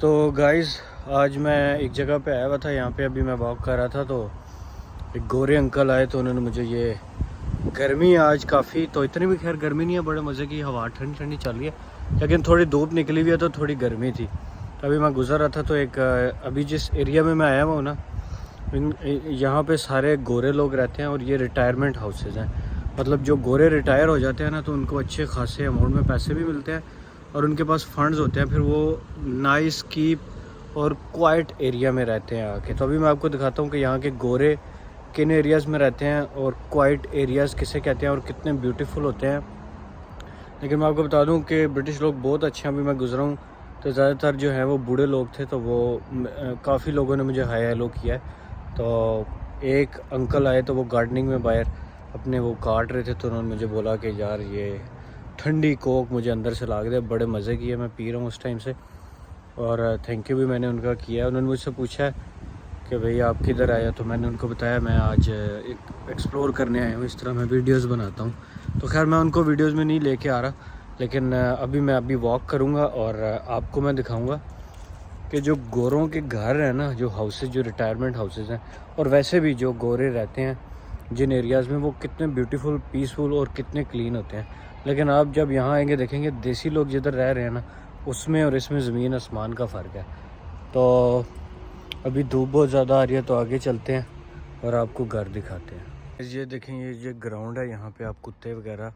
तो गाइस आज मैं एक जगह पे आया हुआ था। यहाँ पे अभी मैं वॉक कर रहा था तो एक गोरे अंकल आए तो उन्होंने मुझे ये गर्मी है आज काफ़ी, तो इतनी भी खैर गर्मी नहीं है, बड़े मज़े की हवा ठंडी ठंडी चल रही है, लेकिन थोड़ी धूप निकली हुई है तो थोड़ी गर्मी थी। तो अभी मैं गुज़र रहा था तो एक अभी जिस एरिया में मैं आया हुआ हूँ ना, यहाँ पे सारे गोरे लोग रहते हैं और ये रिटायरमेंट हाउसेज हैं। मतलब जो गोरे रिटायर हो जाते हैं ना तो उनको अच्छे खासे अमाउंट में पैसे भी मिलते हैं और उनके पास फंड्स होते हैं, फिर वो नाइस कीप और क्वाइट एरिया में रहते हैं आके। तो अभी मैं आपको दिखाता हूँ कि यहाँ के गोरे किन एरियाज़ में रहते हैं और क्वाइट एरियाज़ किसे कहते हैं और कितने ब्यूटीफुल होते हैं। लेकिन मैं आपको बता दूं कि ब्रिटिश लोग बहुत अच्छे हैं। अभी मैं गुजरा हूँ तो ज़्यादातर जो है वो बूढ़े लोग थे, तो वो काफ़ी लोगों ने मुझे हाय हेलो किया है। तो एक अंकल आए तो वो गार्डनिंग में बाहर अपने वो काट रहे थे, तो उन्होंने मुझे बोला कि यार ये ठंडी कोक मुझे अंदर से ला के दे, बड़े मज़े की है, मैं पी रहा हूँ उस टाइम से। और थैंक यू भी मैंने उनका किया। उन्होंने मुझसे पूछा कि भाई आप किधर आए, तो मैंने उनको बताया मैं आज एक एक्सप्लोर करने आया हूँ, इस तरह मैं वीडियोस बनाता हूँ। तो खैर मैं उनको वीडियोस में नहीं लेके आ रहा, लेकिन मैं वॉक करूँगा और आपको मैं दिखाऊँगा कि जो गोरों के घर हैं ना, जो हाउसेज, जो रिटायरमेंट हाउसेज हैं, और वैसे भी जो गोरे रहते हैं जिन एरियाज़ में, वो कितने ब्यूटीफुल, पीसफुल और कितने क्लीन होते हैं। लेकिन आप जब यहाँ आएंगे देखेंगे देसी लोग जिधर रह रहे हैं ना, उसमें और इसमें ज़मीन आसमान का फ़र्क है। तो अभी धूप बहुत ज़्यादा आ रही है तो आगे चलते हैं और आपको घर दिखाते हैं। ये देखें, ये ग्राउंड है, यहाँ पे आप कुत्ते वगैरह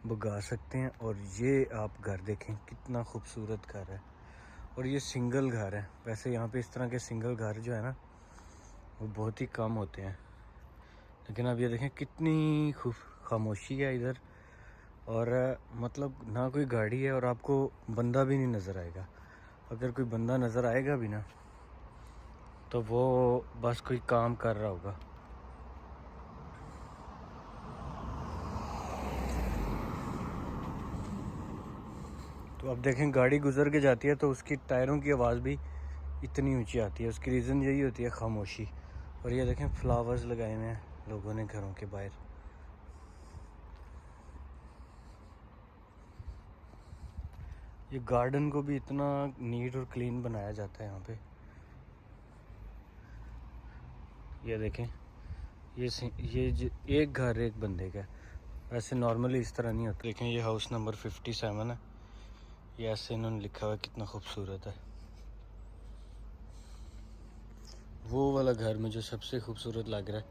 भगा सकते हैं। और ये आप घर देखें कितना खूबसूरत घर है, और ये सिंगल घर है। वैसे यहाँ पे इस तरह के सिंगल घर जो है ना वो बहुत ही कम होते हैं, लेकिन अब ये देखें कितनी खूब खामोशी है इधर। और मतलब ना कोई गाड़ी है और आपको बंदा भी नहीं नज़र आएगा। अगर कोई बंदा नज़र आएगा भी ना तो वो बस कोई काम कर रहा होगा। तो अब देखें गाड़ी गुजर के जाती है तो उसकी टायरों की आवाज़ भी इतनी ऊंची आती है, उसकी रीज़न यही होती है खामोशी। और ये देखें फ्लावर्स लगाए हुए हैं लोगों ने घरों के बाहर। ये गार्डन को भी इतना नीट और क्लीन बनाया जाता है यहाँ पे। ये देखें ये एक घर एक बंदे का है, वैसे नॉर्मली इस तरह नहीं होता। देखें ये हाउस नंबर 57 है, ये ऐसे इन्होंने लिखा हुआ है, कितना खूबसूरत है। वो वाला घर मुझे सबसे खूबसूरत लग रहा है,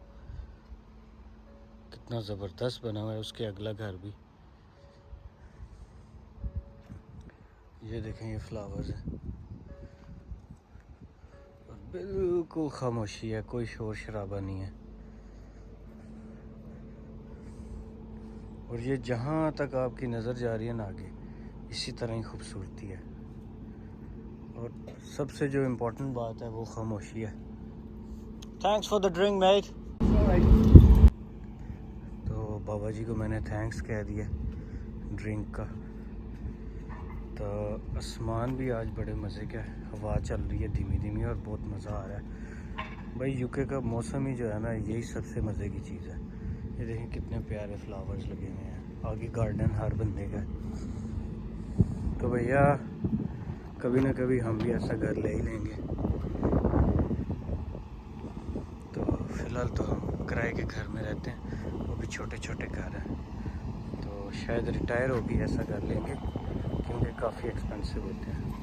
कितना ज़बरदस्त बना हुआ है। उसके अगला घर भी, ये देखें ये फ्लावर्स है और बिल्कुल खामोशी है, कोई शोर शराबा नहीं है। और ये जहाँ तक आपकी नज़र जा रही है ना आगे, इसी तरह ही खूबसूरती है। और सबसे जो इम्पोर्टेंट बात है वो खामोशी है। Thanks for the drink mate. तो बाबा जी को मैंने थैंक्स कह दिया ड्रिंक का। तो आसमान भी आज बड़े मज़े का है, हवा चल रही है धीमी धीमी और बहुत मज़ा आ रहा है। भाई यूके का मौसम ही जो है ना, यही सबसे मज़े की चीज़ है। ये देखें कितने प्यारे फ्लावर्स लगे हुए हैं, आगे गार्डन हर बंदे का। तो भैया कभी ना कभी हम भी ऐसा घर ले ही लेंगे। तो फ़िलहाल तो हम किराए के घर में रहते हैं, वो भी छोटे छोटे घर हैं। तो शायद रिटायर हो भी ऐसा कर लेंगे क्योंकि काफ़ी एक्सपेंसिव होते हैं।